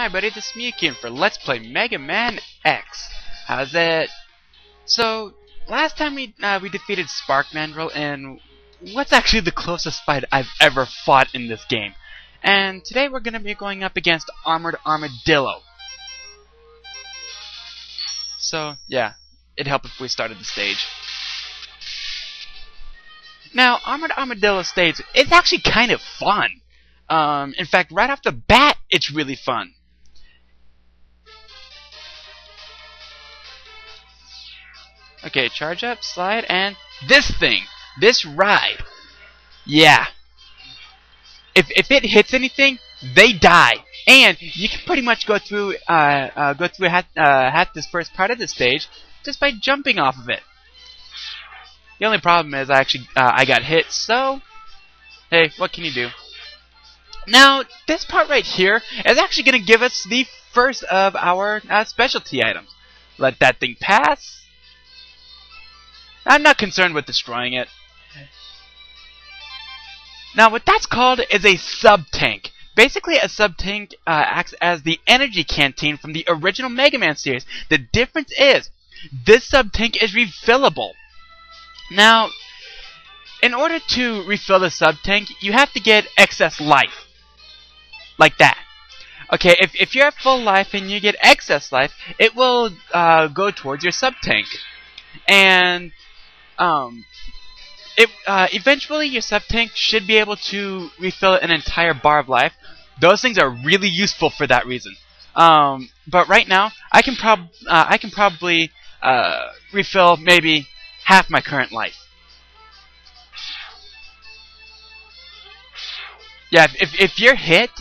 Hi buddy, this is me again for Let's Play Mega Man X. How's it? So, last time we defeated Spark Mandrill in what's actually the closest fight I've ever fought in this game. And today we're going to be going up against Armored Armadillo. So, yeah, it'd help if we started the stage. Now, Armored Armadillo stage, it's actually kind of fun. In fact, right off the bat, it's really fun. Okay, charge up, slide, and this thing! This ride! Yeah. If it hits anything, they die. And you can pretty much go through half this first part of the stage just by jumping off of it. The only problem is I got hit, so hey, what can you do? Now, this part right here is actually going to give us the first of our specialty items. Let that thing pass. I'm not concerned with destroying it. Now, what that's called is a sub-tank. Basically, a sub-tank acts as the energy canteen from the original Mega Man series. The difference is, this sub-tank is refillable. Now, in order to refill the sub-tank, you have to get excess life. Like that. Okay, if you're at full life and you get excess life, it will go towards your sub-tank. And eventually your sub-tank should be able to refill an entire bar of life. Those things are really useful for that reason. But right now, I can probably refill maybe half my current life. Yeah, if you're hit,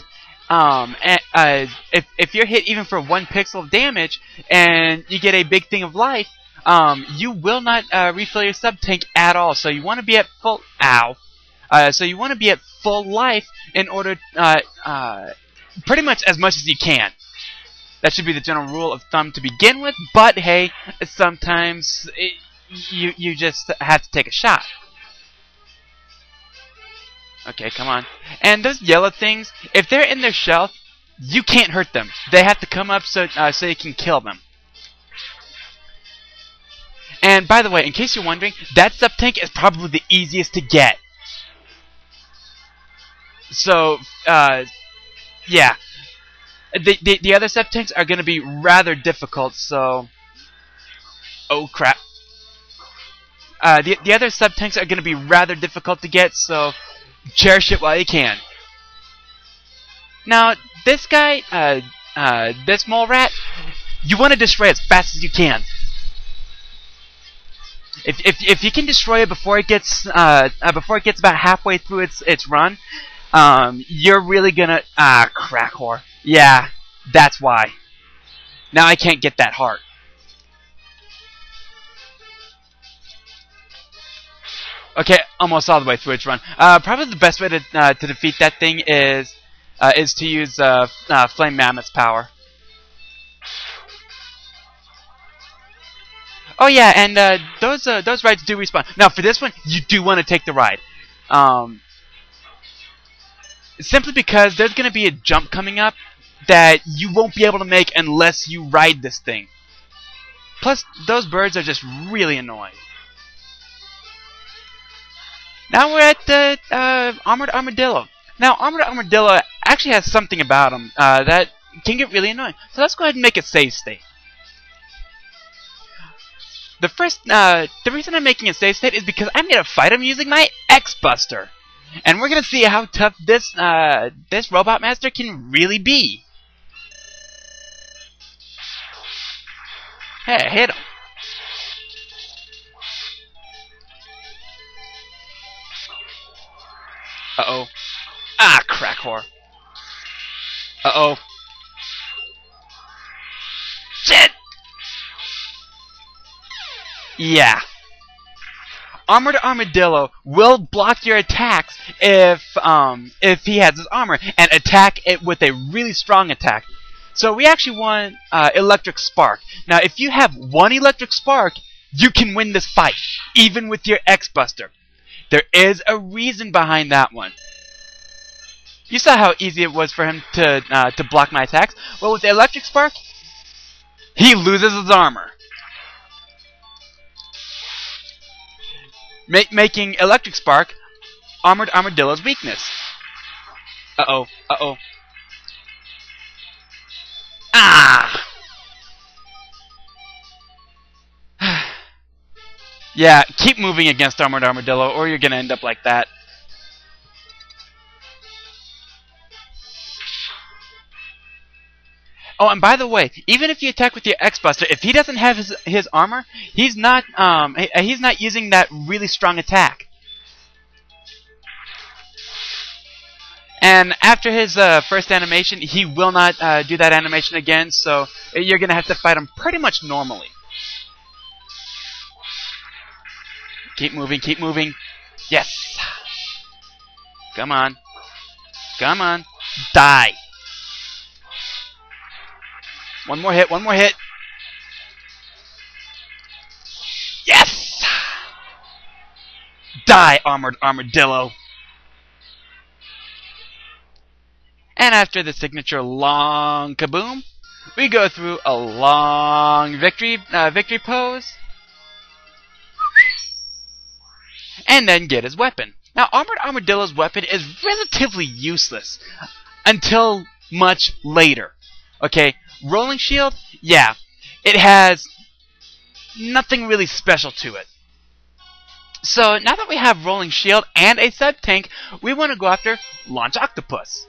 if you're hit even for 1 pixel of damage and you get a big thing of life, you will not refill your sub-tank at all. So you want to be at full so you want to be at full life in order pretty much as you can. That should be the general rule of thumb to begin with. But hey, sometimes you just have to take a shot. Okay, come on. And those yellow things, if they're in their shell, you can't hurt them. They have to come up so you can kill them. And by the way, in case you're wondering, that sub-tank is probably the easiest to get. So, yeah. The other sub-tanks are going to be rather difficult, so... Oh, crap. The other sub-tanks are going to be rather difficult to get, so... Cherish it while you can. Now, this guy, this mole rat, you want to destroy it as fast as you can. If you can destroy it before it gets about halfway through its run, you're really gonna crack whore. Yeah, that's why. Now I can't get that heart. Okay, almost all the way through its run. Probably the best way to defeat that thing is to use Flame Mammoth's power. Oh yeah, and those rides do respawn. Now for this one, you do want to take the ride, simply because there's going to be a jump coming up that you won't be able to make unless you ride this thing. Plus, those birds are just really annoying. Now we're at the Armored Armadillo. Now, Armored Armadillo actually has something about him that can get really annoying. So let's go ahead and make a save state. The reason I'm making a save state is because I'm gonna fight him using my X-Buster, and we're gonna see how tough this Robot Master can really be. Hey, hit him. Uh-oh. Ah, crack whore. Uh-oh. Shit! Yeah. Armored Armadillo will block your attacks if he has his armor and attack it with a really strong attack. So we actually want Electric Spark. Now, if you have 1 Electric Spark, you can win this fight, even with your X-Buster. There is a reason behind that one. You saw how easy it was for him to block my attacks. Well, with the electric spark, he loses his armor, making electric spark Armored Armadillo's weakness. Uh-oh. Uh-oh. Ah! Yeah, keep moving against Armored Armadillo, or you're gonna end up like that. Oh, and by the way, even if you attack with your X-Buster, if he doesn't have his armor, he's not using that really strong attack. And after his first animation, he will not do that animation again, so you're gonna have to fight him pretty much normally. Keep moving, keep moving. Yes! Come on. Come on. Die! One more hit, one more hit. Yes! Die, Armored Armadillo! And after the signature long kaboom, we go through a long victory pose, and then get his weapon. Now, Armored Armadillo's weapon is relatively useless until much later. Okay, Rolling Shield, yeah, it has nothing really special to it. So now that we have Rolling Shield and a sub-tank, we want to go after Launch Octopus.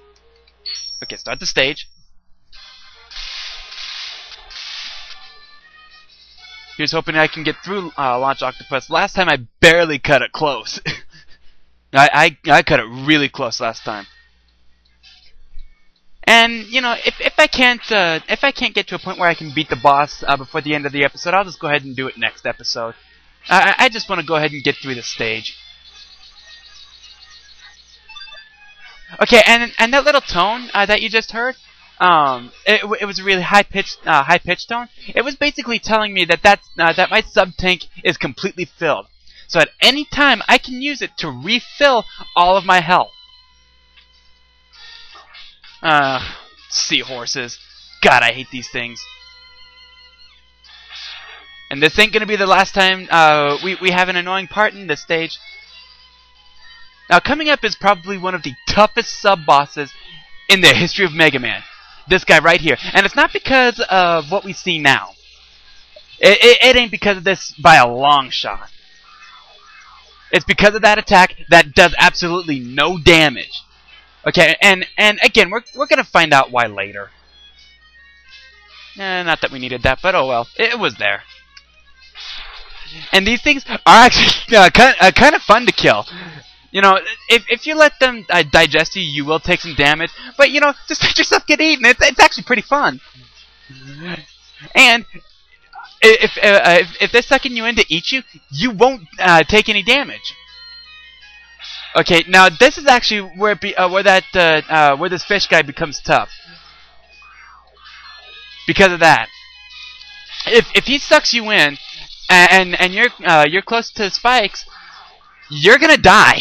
Okay, start the stage. Here's hoping I can get through Launch Octopus. Last time I barely cut it close. I cut it really close last time. And you know, if I can't get to a point where I can beat the boss before the end of the episode, I'll just go ahead and do it next episode. I just want to go ahead and get through the stage. Okay, and that little tone that you just heard, it was a really high pitched tone. It was basically telling me that that my sub tank is completely filled. So at any time I can use it to refill all of my health. Seahorses. God, I hate these things. And this ain't gonna be the last time we have an annoying part in this stage. Now, coming up is probably one of the toughest sub-bosses in the history of Megaman. This guy right here. And it's not because of what we see now. It ain't because of this by a long shot. It's because of that attack that does absolutely no damage. Okay, and again, we're gonna find out why later. Not that we needed that, but oh well. It was there. And these things are actually kind of fun to kill. You know, if you let them digest you, you will take some damage. But, you know, just let yourself get eaten. It's actually pretty fun. And if they're sucking you in to eat you, you won't take any damage. Okay, now this is actually where where this fish guy becomes tough. Because of that. If he sucks you in, and you're close to spikes, you're gonna die.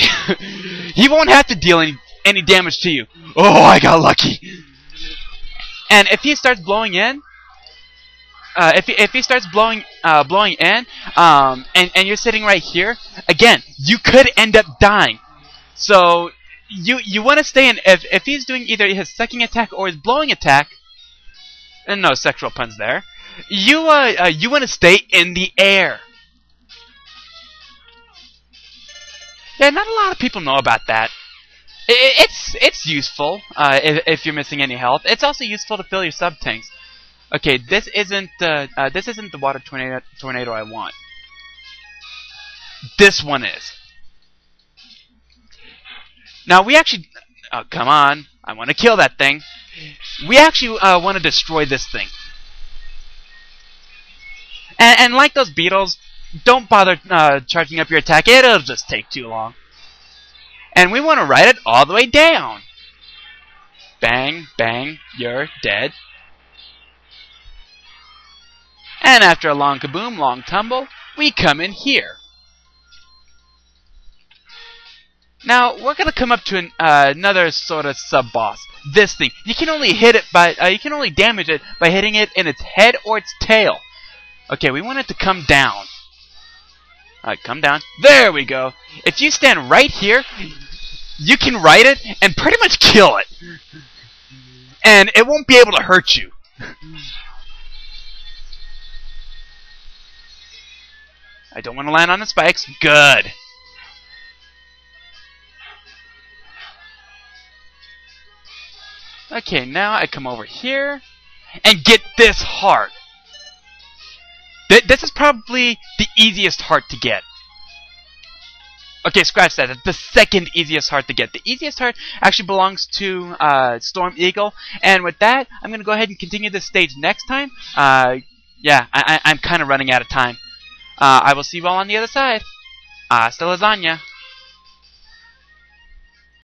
He won't have to deal any damage to you. Oh, I got lucky. And if he starts blowing in, if he starts blowing in, and you're sitting right here, again, you could end up dying. So you want to stay in. If he's doing either his sucking attack or his blowing attack, and no sexual puns there, you want to stay in the air. Yeah, not a lot of people know about that. It's useful if you're missing any health. It's also useful to fill your sub tanks. Okay, this isn't the water tornado I want. This one is. Now we actually, oh come on, I want to kill that thing. We actually want to destroy this thing. And like those beetles, don't bother charging up your attack. It'll just take too long. And we want to ride it all the way down. Bang, bang, you're dead. And after a long kaboom, long tumble, we come in here. Now we're gonna come up to another sort of sub-boss. This thing. You can only hit it by you can only damage it by hitting it in its head or its tail. Okay, we want it to come down. Alright, come down. There we go. If you stand right here, you can ride it and pretty much kill it. And it won't be able to hurt you. I don't want to land on the spikes. Good. Okay, now I come over here and get this heart. This is probably the easiest heart to get. Okay, scratch that. That's the second easiest heart to get. The easiest heart actually belongs to Storm Eagle. And with that, I'm going to go ahead and continue this stage next time. Yeah, I'm kind of running out of time. I will see you all on the other side. Hasta lasagna.